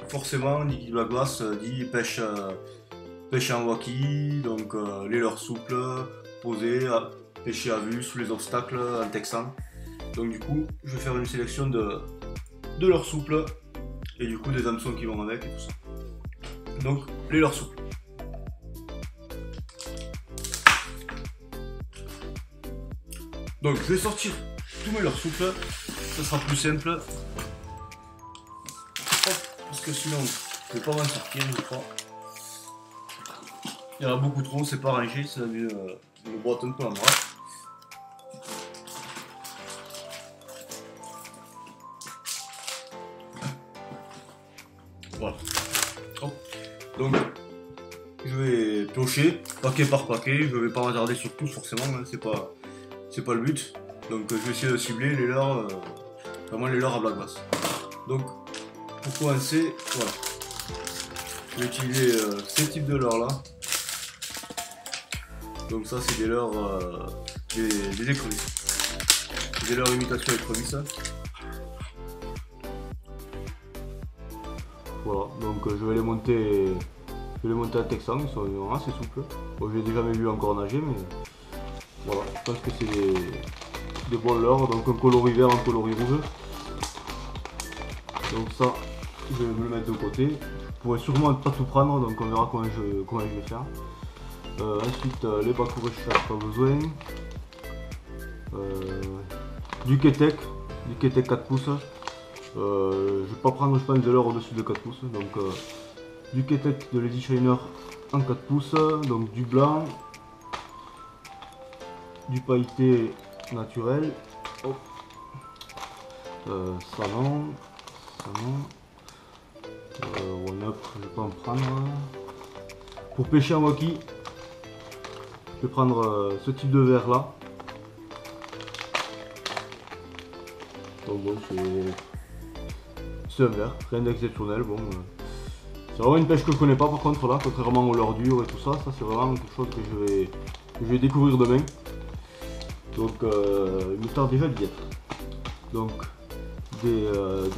forcément, Niki Black Bass dit pêche en waki, donc les leurres souples, posées, pêcher à vue, sous les obstacles, en texan. Donc du coup, je vais faire une sélection de leurres souples et du coup des hameçons qui vont avec et tout ça. Donc les leurres souples. Donc je vais sortir tous mes leurres souples, ça sera plus simple. Hop, parce que sinon je vais pas m'en sortir, je crois. Il y en a beaucoup trop, c'est pas rangé, c'est une boîte un peu en bras. Voilà. Hop. Donc je vais piocher paquet par paquet, je vais pas m'attarder sur tous forcément, hein, c'est pas le but. Donc je vais essayer de cibler les leurres, vraiment les leurres à Black Bass. Donc pour commencer, voilà. Je vais utiliser ces types de leurres là. Donc ça c'est des leurres des écrevisses. Des leurres imitation écrevisses. Voilà, donc je vais les monter à texan, ils sont assez souples. Bon, je les ai jamais vus encore nager, mais voilà, je pense que c'est des bons leurres, donc un coloris vert, un coloris rouge. Donc ça, je vais me le mettre de côté. Je pourrais sûrement pas tout prendre, donc on verra comment je vais faire. Ensuite, les bakourèches, pas besoin. Du ketek 4 pouces. Je vais pas prendre, je pense, de l'or au-dessus de 4 pouces. Donc du ketek de Lazy Shiner en 4 pouces. Donc du blanc, du pailleté naturel. Hop. Ça non. One up, je vais pas en prendre. Pour pêcher en waki, je vais prendre ce type de verre là. Donc bon, c'est un verre, rien d'exceptionnel. Bon, c'est vraiment une pêche que je connais pas par contre là, contrairement aux leurres dures et tout ça. Ça c'est vraiment quelque chose que je vais découvrir demain. Donc il me tarde déjà d'y être. Donc des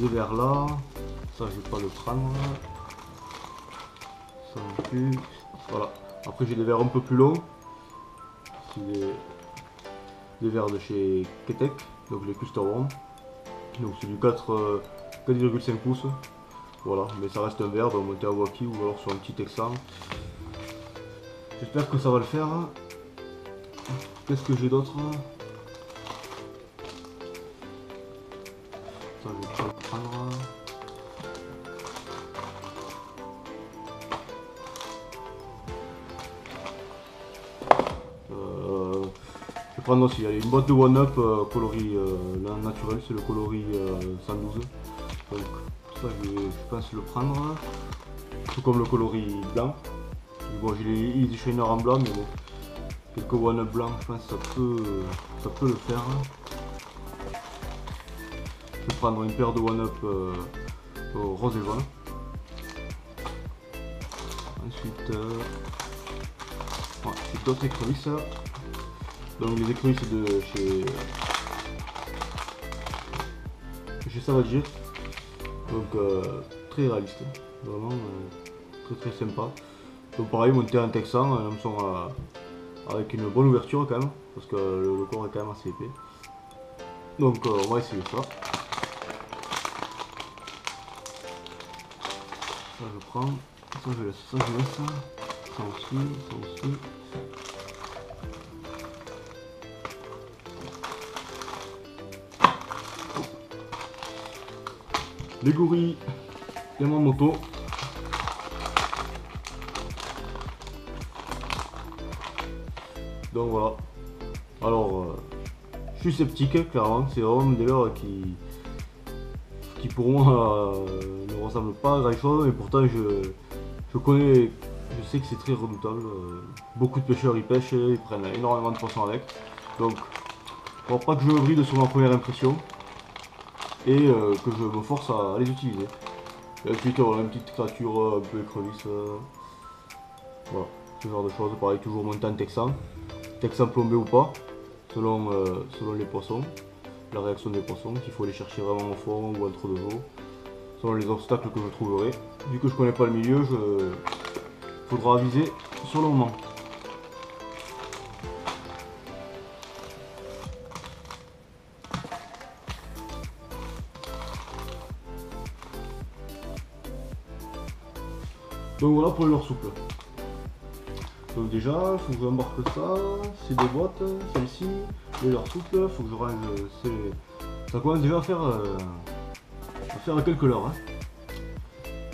verres là, ça je vais pas le prendre. Ça non plus. Voilà. Après j'ai des verres un peu plus longs. C'est des verres de chez Ketek, donc les Cluster Worm. Donc c'est du 4,5 pouces. Voilà, mais ça reste un verre, donc monter à waki ou alors sur un petit texan. J'espère que ça va le faire. Qu'est-ce que j'ai d'autre? Ça je vais pas le prendre. Je vais prendre aussi une boîte de One Up coloris naturel, c'est le coloris 112. Donc ça je pense le prendre. Tout comme le coloris blanc. Bon j'ai les Easy Shiner en blanc, mais bon. Quelques One Up blancs, je pense que ça peut le faire. Je vais prendre une paire de One Up rose et jaune. Ensuite, c'est d'autres écrevisses. Donc les écrevisses de chez Savage. Donc très réaliste, vraiment très sympa. Donc pareil, monter en texan, un hameçon avec une bonne ouverture quand même, parce que le corps est quand même assez épais. Donc on va essayer ça. Ça je prends, ça je laisse, ça aussi. Les gorilles et ma moto. Donc voilà. Alors, je suis sceptique, clairement. C'est vraiment des leurres qui pour moi ne ressemblent pas à grand chose, mais pourtant je sais que c'est très redoutable. Beaucoup de pêcheurs y pêchent, ils prennent énormément de poissons avec. Donc, il ne faut pas que je me bride sur ma première impression et que je me force à les utiliser. Et ensuite, voilà, une petite créature un peu écrevisse. Voilà, ce genre de choses. Pareil, toujours monter en texan. Texan plombé ou pas, selon les poissons, la réaction des poissons, s'il faut les chercher vraiment au fond ou entre deux eaux. selon les obstacles que je trouverai. Vu que je connais pas le milieu, faudra viser sur le moment. Donc voilà pour les leurres souples. Donc déjà, il faut que j'embarque ça, c'est des boîtes, celle-ci, les leurres souples, il faut que je range ça commence déjà à faire quelques leurres. Hein.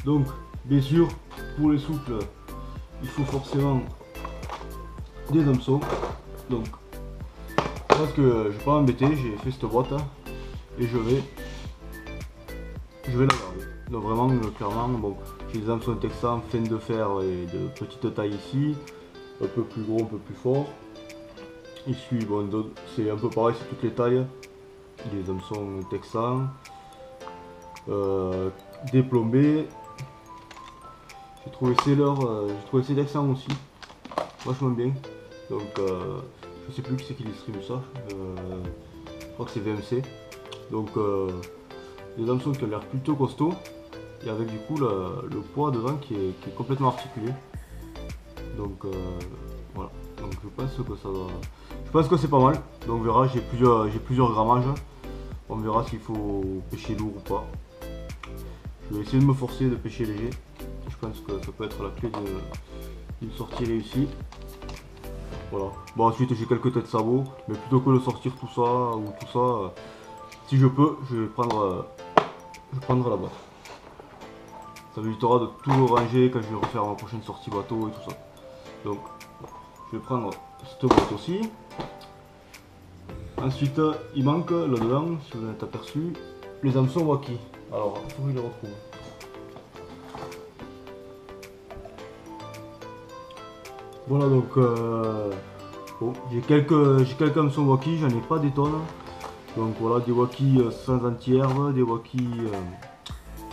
Donc, bien sûr, pour les souples, il faut forcément des hameçons. Donc, je pense que je vais pas m'embêter, j'ai fait cette boîte hein, et je vais la garder. Donc vraiment, clairement, bon, j'ai des hameçons texans, fin de fer et de petite taille ici, un peu plus gros, un peu plus fort. Ici, bon, c'est un peu pareil, c'est toutes les tailles. Des hameçons texans, des plombés. J'ai trouvé ces texans aussi, vachement bien. Donc, je sais plus qui c'est qui distribue ça. Je crois que c'est VMC. Donc, des hameçons qui ont l'air plutôt costauds. Et avec du coup le poids dedans qui est complètement articulé. Donc voilà. Donc je pense que ça va. Je pense que c'est pas mal. Donc on verra, j'ai plusieurs grammages. On verra s'il faut pêcher lourd ou pas. Je vais essayer de me forcer de pêcher léger. Je pense que ça peut être la clé d'une sortie réussie. Voilà. Bon ensuite j'ai quelques têtes sabots. Mais plutôt que de sortir tout ça ou tout ça, si je peux, je vais prendre la boîte. Ça m'évitera de tout ranger quand je vais refaire ma prochaine sortie bateau et tout ça. Donc, je vais prendre cette boîte aussi. Ensuite, il manque là-dedans, si vous en êtes aperçu, les hameçons Wacky. Alors, il faut que je les retrouve. Voilà, donc, bon, j'ai quelques hameçons Wacky, j'en ai pas des tonnes. Donc voilà, des Wacky sans anti-herbe, des Wacky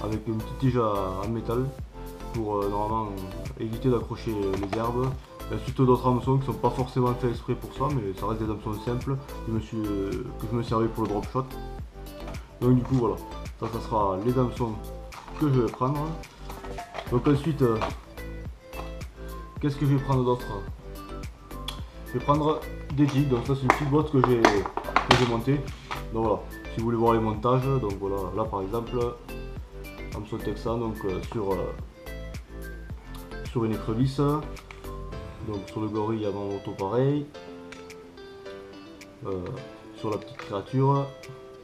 avec une petite tige en métal pour normalement éviter d'accrocher les herbes. Il y a ensuite d'autres hameçons qui sont pas forcément faits exprès pour ça, mais ça reste des hameçons simples que je me servais pour le drop shot. Donc du coup voilà, ça sera les hameçons que je vais prendre. Donc ensuite, qu'est-ce que je vais prendre d'autre? Je vais prendre des jigs, donc ça c'est une petite boîte que j'ai montée. Donc voilà, si vous voulez voir les montages, donc voilà, là par exemple, hameçon texan, donc sur une écrevisse, donc sur le gorille avant auto pareil, sur la petite créature,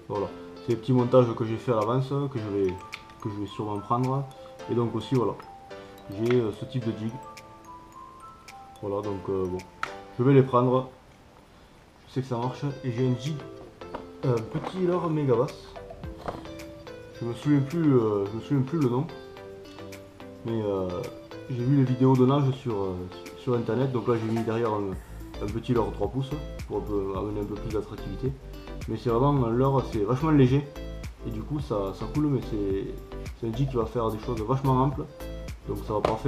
voilà, c'est les petits montages que j'ai fait à l'avance, que je vais sûrement prendre, et donc aussi voilà, j'ai ce type de jig, voilà donc bon, je vais les prendre, je sais que ça marche, et j'ai un jig, petit leurre méga basse. Je me souviens plus le nom, mais j'ai vu les vidéos de nage sur internet, donc là j'ai mis derrière un petit leurre 3 pouces pour amener un peu plus d'attractivité. Mais c'est vraiment un leurre, c'est vachement léger et du coup ça coule, mais c'est un jig qui va faire des choses vachement amples, donc ça va pas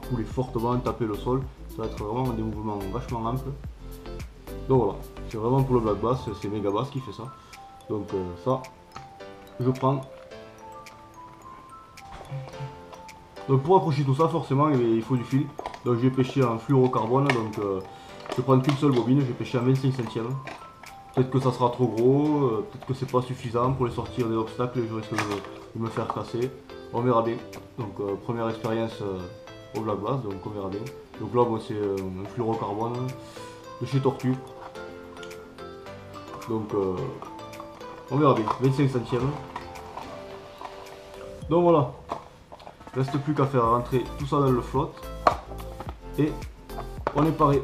couler fortement, taper le sol, ça va être vraiment des mouvements vachement amples. Donc voilà, c'est vraiment pour le black bass, c'est méga bass qui fait ça. Donc ça, je prends. Donc pour accrocher tout ça, forcément il faut du fil. Donc j'ai pêché en fluorocarbone, donc je vais prendre qu'une seule bobine, j'ai pêché en 25 centièmes. Peut-être que ça sera trop gros, peut-être que c'est pas suffisant pour les sortir des obstacles et je risque de me faire casser. On verra bien. Donc première expérience au black bass, donc on verra bien. Donc là bon, c'est un fluorocarbone de chez Tortue. Donc on verra bien, 25 centièmes. Donc voilà. Reste plus qu'à faire rentrer tout ça dans le flotte et on est paré.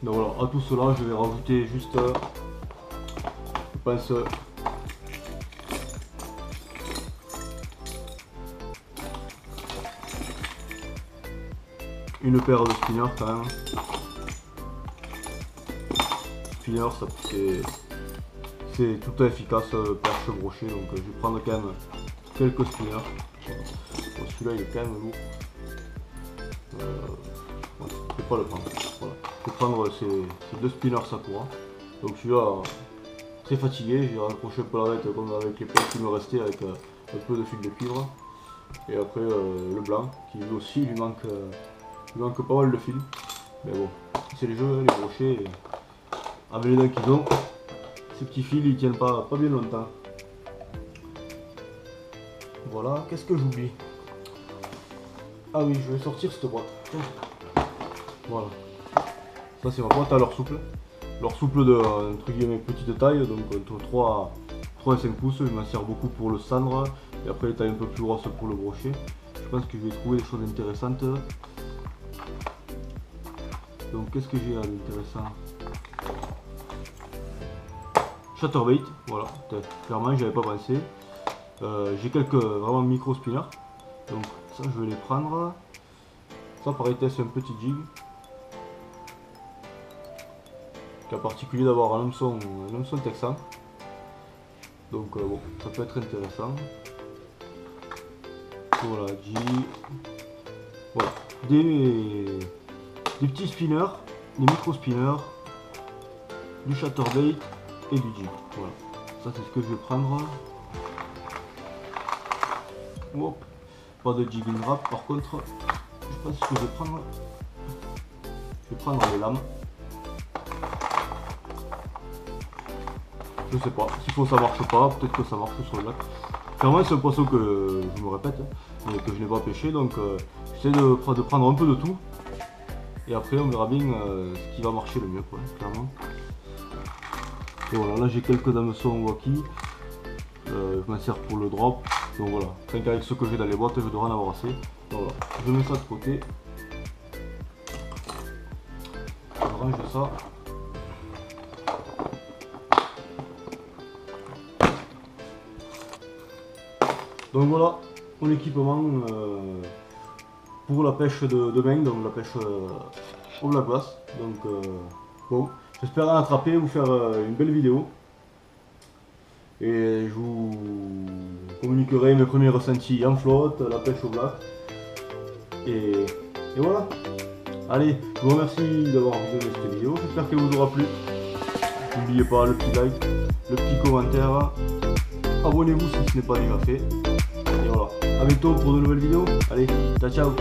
Donc voilà, à tout cela je vais rajouter juste, je pense, une paire de spinners quand même. Spinners, c'est tout efficace, perche brochet, donc je vais prendre quand même quelques spinners. Bon, celui-là il est quand même lourd. Ouais, je vais pas le prendre. Voilà. Je vais prendre ces deux spinners Sakura. Donc celui-là très fatigué, j'ai raccroché un peu la bête comme avec les points qui me restaient avec un peu de fil de cuivre. Et après le blanc qui lui aussi il lui manque pas mal de fil. Mais bon, c'est les jeux, hein, les brochets, avec les dents qu'ils ont, ces petits fils ils tiennent pas bien longtemps. Voilà, qu'est-ce que j'oublie? Ah oui, je vais sortir cette boîte. Voilà. Ça c'est ma boîte à leurre souple. Leurre souple de entre guillemets petite taille, donc entre 3 et 5 pouces. Je m'en sers beaucoup pour le cendre et après les tailles un peu plus grosses pour le brochet. Je pense que je vais trouver des choses intéressantes. Donc qu'est-ce que j'ai d'intéressant? Chatterbait, voilà, clairement j'y avais pas pensé. J'ai quelques vraiment micro spinners, donc ça je vais les prendre. Ça pareil c'est un petit jig. Cas particulier d'avoir un hameçon texan. Donc bon, ça peut être intéressant. Voilà, jig. Voilà, des petits spinners, des micro spinners, du chatterbait et du jig. Voilà, ça c'est ce que je vais prendre. Hop. Pas de jig in wrap par contre. Je sais pas ce que je vais prendre. Je vais prendre les lames. Je sais pas, s'il faut ça marche pas, peut-être que ça marche sur le lac. Clairement c'est un poisson que je me répète, mais que je n'ai pas pêché, donc j'essaie de prendre un peu de tout. Et après on verra bien ce qui va marcher le mieux quoi, clairement. Et voilà, là j'ai quelques hameçons wacky. Je m'en sers pour le drop. Donc voilà, rien qu'avec ce que j'ai dans les boîtes, je devrais en avoir assez. Donc voilà, je mets ça de côté. Je range ça. Donc voilà, mon équipement pour la pêche de main, donc la pêche au black bass. Donc bon, j'espère en attraper, vous faire une belle vidéo. Et je vous communiquerai mes premiers ressentis en flotte, la pêche au black. Et voilà. Allez, je vous remercie d'avoir visionné cette vidéo, j'espère qu'elle vous aura plu. N'oubliez pas le petit like, le petit commentaire. Abonnez-vous si ce n'est pas déjà fait. Et voilà, à bientôt pour de nouvelles vidéos. Allez, ciao ciao.